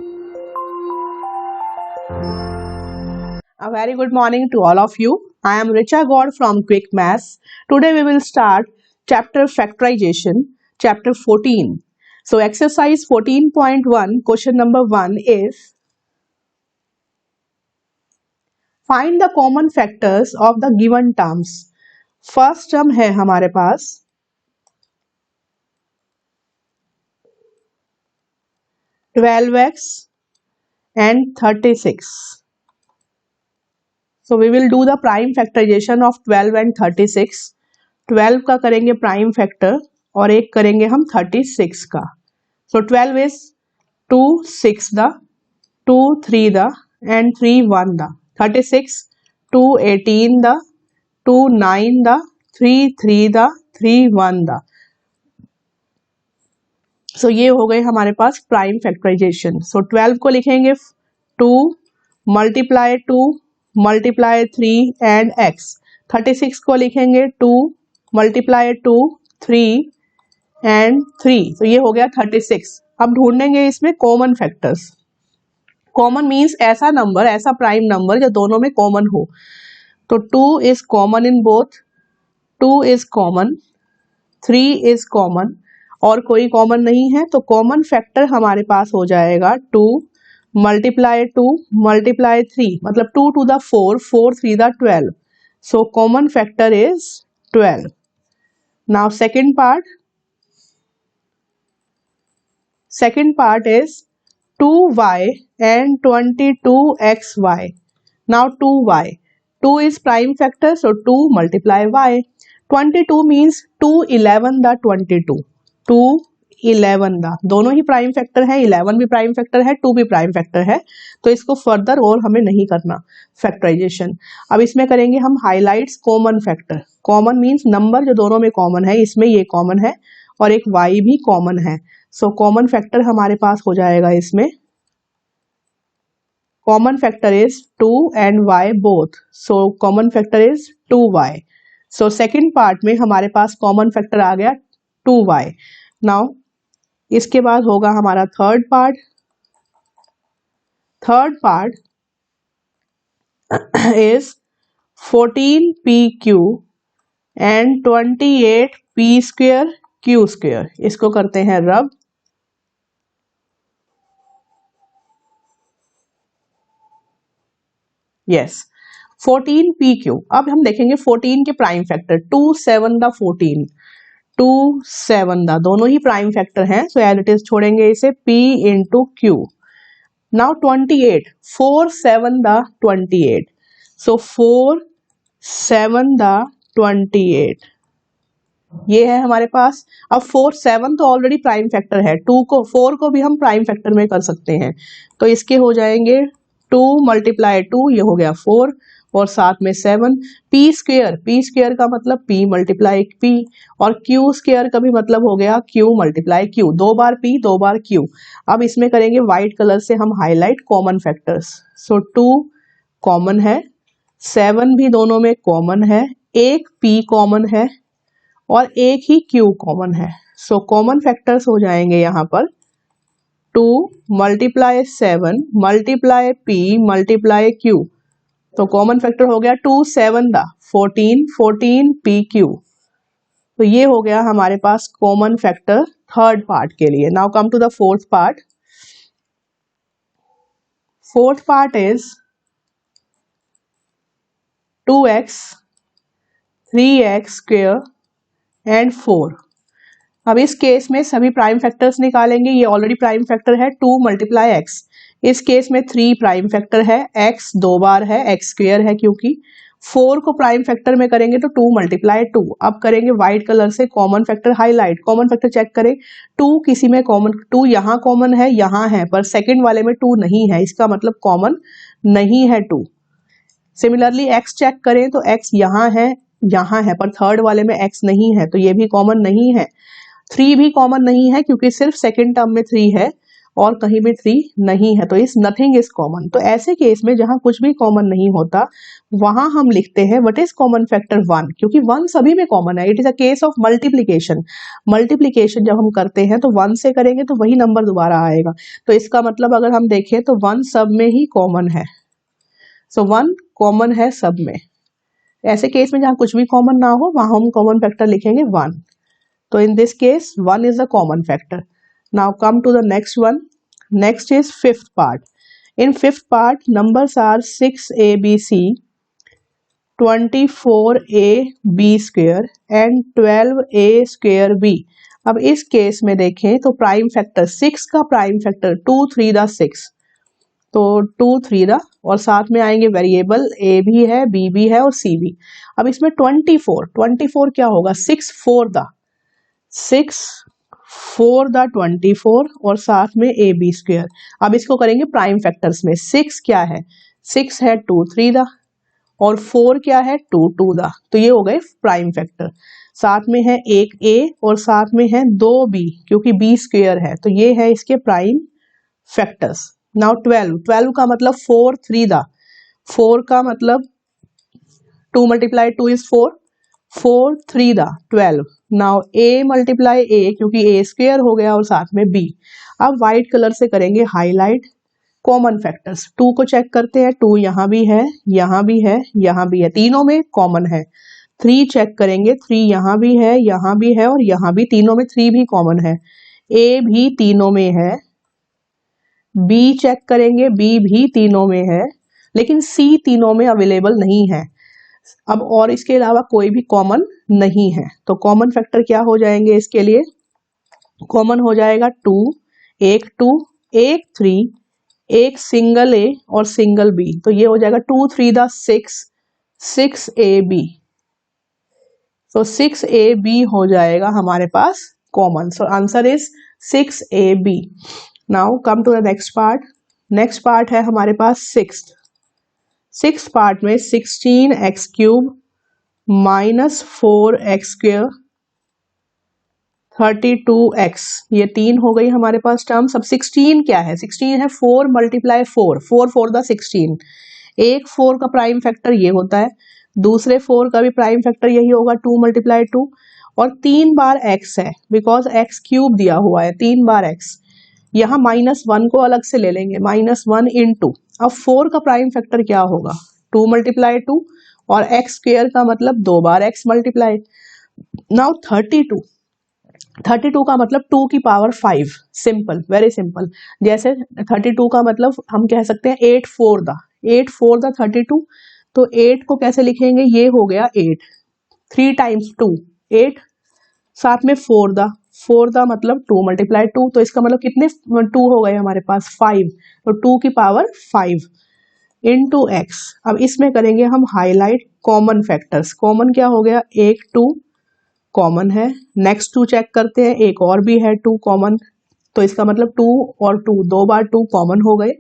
A very good morning to all of you. I am Richa God from Quick Maths. Today we will start chapter factorization, chapter 14. So exercise 14.1, question number 1 is find the common factors of the given terms. First term है हमारे पास 12x and 36. So we will do the prime factorization of 12 and 36. 12 का करेंगे prime factor और एक करेंगे हम 36 का. So 12 is 2 6 the 2 3 the and 3 1 the. 36 2 18 the 2 9 the 3 3 the 3 1 the. So ये हो गए हमारे पास प्राइम फैक्टराइजेशन. So 12 को लिखेंगे 2 मल्टीप्लाई 2 मल्टीप्लाई 3 एंड x. 36 को लिखेंगे 2 मल्टीप्लाई 2 3 एंड 3. तो ये हो गया 36. अब ढूंढेंगे इसमें कॉमन फैक्टर्स. कॉमन मीन्स ऐसा नंबर, ऐसा प्राइम नंबर जो दोनों में कॉमन हो. तो 2 is common in both, 2 is common, 3 is common और कोई कॉमन नहीं है. तो कॉमन फैक्टर हमारे पास हो जाएगा 2 मल्टीप्लाई 2 मल्टीप्लाई 3, मतलब 2 to the 4, 4 3 the 12. So common factor is 12. Now second part is 2y and 22xy. Now 2y, 2 is prime factor, so 2 multiply y. 22 means 2 11 the 22, 2 11 दा, दोनों ही प्राइम फैक्टर है. 11 भी प्राइम फैक्टर है, 2 भी प्राइम फैक्टर है. तो इसको फर्दर और हमें नहीं करना फैक्टराइजेशन. अब इसमें करेंगे हम highlights common factor. Common means number जो दोनों में कॉमन है, इसमें ये कॉमन है और एक y भी कॉमन है. सो कॉमन फैक्टर हमारे पास हो जाएगा इसमें, common factor is 2 and y both. So common factor is 2y. So second part में हमारे पास कॉमन फैक्टर आ गया 2y. नाउ इसके बाद होगा हमारा third part. Third part is 14pq and 28p square q square. इसको करते हैं रब. Yes 14pq. अब हम देखेंगे 14 के प्राइम फैक्टर. 2 7 द 14, 2 7 दा, दोनों ही प्राइम फैक्टर हैं. सो एज इट इज छोड़ेंगे इसे p इंटू क्यू. नाउ 28, 4 7 दा 28, सो 4 7 दा 28 ये है हमारे पास. अब 4 7 तो ऑलरेडी प्राइम फैक्टर है, 4 को भी हम प्राइम फैक्टर में कर सकते हैं. तो इसके हो जाएंगे 2 मल्टीप्लाई 2, ये हो गया 4 और साथ में 7. p स्क्वेयर का मतलब p मल्टीप्लाई p और q स्क्वेयर का भी मतलब हो गया q मल्टीप्लाई q. 2 बार p 2 बार q. अब इसमें करेंगे व्हाइट कलर से हम हाईलाइट कॉमन फैक्टर्स. सो 2 कॉमन है, 7 भी दोनों में कॉमन है, एक p कॉमन है और एक ही q कॉमन है. सो कॉमन फैक्टर्स हो जाएंगे यहाँ पर 2 multiply 7 multiply p multiply q. तो कॉमन फैक्टर हो गया 2 7 दा 14, 14 pq. तो ये हो गया हमारे पास कॉमन फैक्टर थर्ड पार्ट के लिए. Now come to the fourth part. Fourth part is 2x 3x square and 4. अब इस केस में सभी प्राइम फैक्टर्स निकालेंगे. ये ऑलरेडी प्राइम फैक्टर है 2 मल्टीप्लाई x. इस केस में 3 प्राइम फैक्टर है, x 2 बार है, x स्क्वेयर है क्योंकि. 4 को प्राइम फैक्टर में करेंगे तो 2 मल्टीप्लाई 2. अब करेंगे व्हाइट कलर से common factor highlight. Common factor check करें. 2 किसी में कॉमन, 2 यहाँ कॉमन है, यहाँ है, पर सेकंड वाले में 2 नहीं है, इसका मतलब कॉमन नहीं है 2. सिमिलरली x चेक करें तो x यहाँ है, पर थर्ड वाले में x नहीं है, तो ये भी कॉमन नहीं है. 3 भी कॉमन नहीं है क्योंकि सिर्फ सेकेंड टर्म में 3 है और कहीं भी 3 नहीं है, तो इस नथिंग इज कॉमन। तो ऐसे केस में जहां कुछ भी कॉमन नहीं होता वहां हम लिखते हैं व्हाट इज कॉमन फैक्टर 1, क्योंकि 1 सभी में कॉमन है। It is a case of multiplication. Multiplication जब हम करते हैं तो 1 से करेंगे तो वही नंबर दोबारा आएगा, तो इसका मतलब अगर हम देखें तो 1 सब में ही कॉमन है। सो 1 कॉमन है सब में। ऐसे केस में जहां कुछ भी कॉमन ना हो वहां हम कॉमन फैक्टर लिखेंगे 1। तो in this case 1 is a common factor. Now come to the next one. Next is fifth part. In fifth part numbers are 6abc, 24ab square and 12a square b. अब इस case में देखें तो prime factor 6 का prime factor 2 3 दा 6, तो 2 3 दा और साथ में आएंगे वेरिएबल a भी है, b भी है और c भी। अब इसमें 24 क्या होगा, 6 4 दा 6 4 द 24 और साथ में ए बी स्क्वेयर। अब इसको करेंगे प्राइम फैक्टर्स में। 6 क्या है, 6 है 2 3 द और 4 क्या है 2 2 द, तो ये हो गए प्राइम फैक्टर। साथ में है एक ए और साथ में है 2 बी, क्योंकि बी स्क्वेयर है, तो ये है इसके प्राइम फैक्टर्स। नाउ 12 का मतलब 4 3 द, 4 का मतलब 2 × 2 इज 4, 4 3 दा 12। नाउ a मल्टीप्लाई a, क्योंकि a स्क्वेयर हो गया और साथ में b। अब व्हाइट कलर से करेंगे हाईलाइट कॉमन फैक्टर्स। 2 को चेक करते हैं, 2 यहाँ भी है, यहाँ भी है, यहाँ भी है, तीनों में कॉमन है। 3 चेक करेंगे, 3 यहाँ भी है, यहाँ भी है और यहाँ भी, तीनों में 3 भी कॉमन है। a भी तीनों में है, b चेक करेंगे, b भी तीनों में है, लेकिन c तीनों में अवेलेबल नहीं है। अब और इसके अलावा कोई भी कॉमन नहीं है, तो कॉमन फैक्टर क्या हो जाएंगे इसके लिए, कॉमन हो जाएगा 2, एक 2, एक 3, एक सिंगल ए और सिंगल बी, तो ये हो जाएगा 2 3 दा 6, 6ab। तो 6ab हो जाएगा हमारे पास common. So answer is 6ab। Now come to the next part. Next part है हमारे पास सिक्स पार्ट में 16x³ माइनस 4x², 32x, ये 3 हो गई हमारे पास टर्म्स। अब 16 क्या है, 16 है 4 × 4, 4 4 दा 16। एक 4 का प्राइम फैक्टर ये होता है, दूसरे 4 का भी प्राइम फैक्टर यही होगा 2 × 2, और 3 बार x है बिकॉज x³ दिया हुआ है, 3 बार x। यहाँ -1 को अलग से ले लेंगे, -1 × अब 4 का प्राइम फैक्टर क्या होगा, 2 × 2 और x² का मतलब 2 बार x मल्टीप्लाई। नाउ 32 का मतलब 2 की पावर 5, सिंपल, वेरी सिंपल। जैसे 32 का मतलब हम कह सकते हैं 8 4 दा 32, तो 8 को कैसे लिखेंगे, ये हो गया 8, 3 × 2 8, साथ में 4 दा मतलब 2 × 2, तो इसका मतलब कितने 2 हो गए हमारे पास 5, तो 2 की पावर 5 × x। अब इसमें करेंगे हम हाईलाइट कॉमन फैक्टर्स। कॉमन क्या हो गया, एक 2 कॉमन है, नेक्स्ट 2 चेक करते हैं, एक और भी है 2 कॉमन, तो इसका मतलब 2 और 2 2 बार 2 कॉमन हो गए।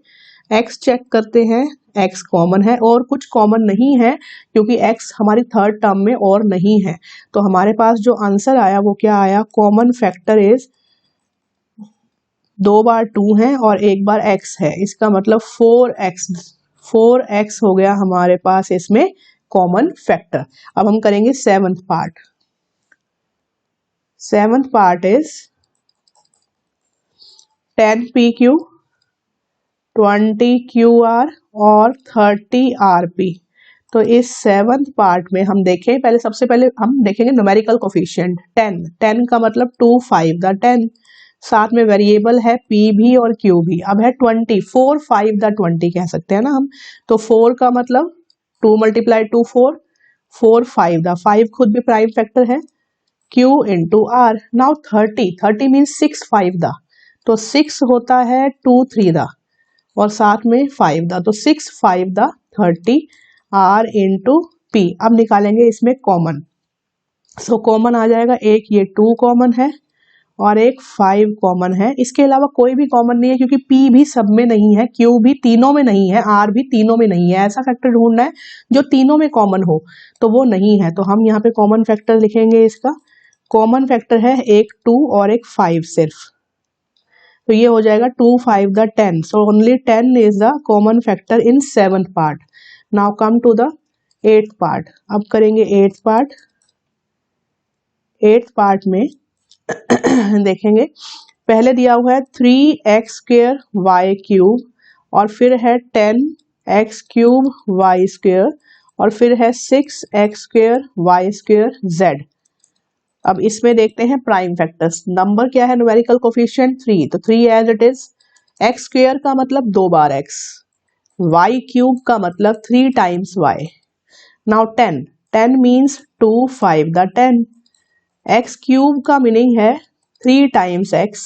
x चेक करते हैं, x कॉमन है और कुछ कॉमन नहीं है क्योंकि x हमारी थर्ड टर्म में और नहीं है, तो हमारे पास जो आंसर आया वो क्या आया, कॉमन फैक्टर इज 2 बार 2 है और 1 बार x है, इसका मतलब 4x हो गया हमारे पास इसमें कॉमन फैक्टर। अब हम करेंगे seventh part. Seventh part is 10pq, 20qr और 30rp। तो इस सेवंथ पार्ट में हम देखें, पहले सबसे पहले हम देखेंगे न्यूमेरिकल कोफिशिएंट 10 का मतलब 2 5 द 10, साथ में वेरिएबल है p भी और q भी। अब है 20, 4 5 द 20 कह सकते हैं ना हम, तो 4 का मतलब 2 × 2 4, 4 5 द 5 खुद भी प्राइम फैक्टर है, q × r। Now 30 means 6 5 the, तो 6 होता है 2 3 द और साथ में 5 द, तो 6 5 द 30 r × p। अब निकालेंगे इसमें कॉमन, सो कॉमन आ जाएगा, एक ये 2 कॉमन है और एक 5 कॉमन है, इसके अलावा कोई भी कॉमन नहीं है क्योंकि p भी सब में नहीं है, q भी तीनों में नहीं है, r भी तीनों में नहीं है। ऐसा फैक्टर ढूंढना है जो तीनों में कॉमन हो, तो वो नहीं है, तो हम यहाँ पे कॉमन फैक्टर लिखेंगे। इसका कॉमन फैक्टर है एक 2 और एक 5 सिर्फ। तो ये हो जाएगा 2 5 the 10, so only 10 is the common factor in 7th part. Now come to the 8th part. अब करेंगे 8th पार्ट। 8th पार्ट में देखेंगे, पहले दिया हुआ है 3x² y क्यूब, और फिर है 10x³ y² और फिर है 6x² y² z। अब इसमें देखते हैं प्राइम फैक्टर्स। नंबर क्या है, न्यूमेरिकल कोफिशिएंट 3, तो 3 एज इट इज। x² का मतलब 2 बार x, y³ का मतलब 3 times y। Now 10 means 2 5 the 10, x³ का मीनिंग है 3 टाइम्स x,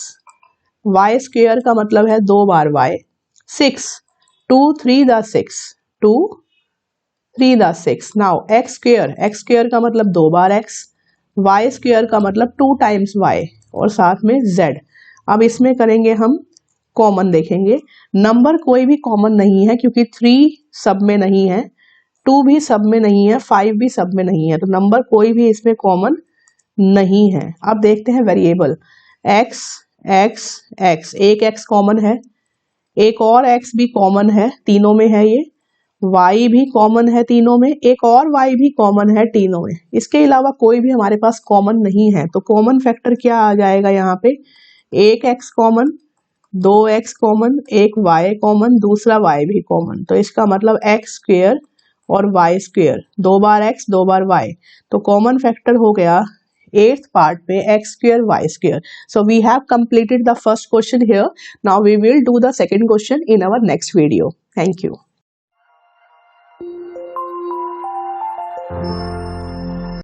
y² का मतलब है 2 बार y, 6 2 3 the 6, 2 3 the 6। Now x² का मतलब 2 बार x, y² का मतलब 2 टाइम्स y और साथ में z। अब इसमें करेंगे हम कॉमन, देखेंगे नंबर कोई भी कॉमन नहीं है क्योंकि 3 सब में नहीं है, 2 भी सब में नहीं है, 5 भी सब में नहीं है, तो नंबर कोई भी इसमें कॉमन नहीं है। अब देखते हैं वेरिएबल x x x, एक x कॉमन है, एक और x भी कॉमन है, तीनों में है ये, y भी कॉमन है तीनों में, एक और y भी कॉमन है तीनों में। इसके अलावा कोई भी हमारे पास कॉमन नहीं है, तो कॉमन फैक्टर क्या आ जाएगा यहाँ पे, एक x कॉमन, 2x कॉमन, एक y कॉमन, दूसरा y भी कॉमन, तो इसका मतलब x² और y², 2 बार x 2 बार y, तो कॉमन फैक्टर हो गया 8th पार्ट पे x² y²। So we have completed the first question here. Now we will do the second question in our next video. Thank you.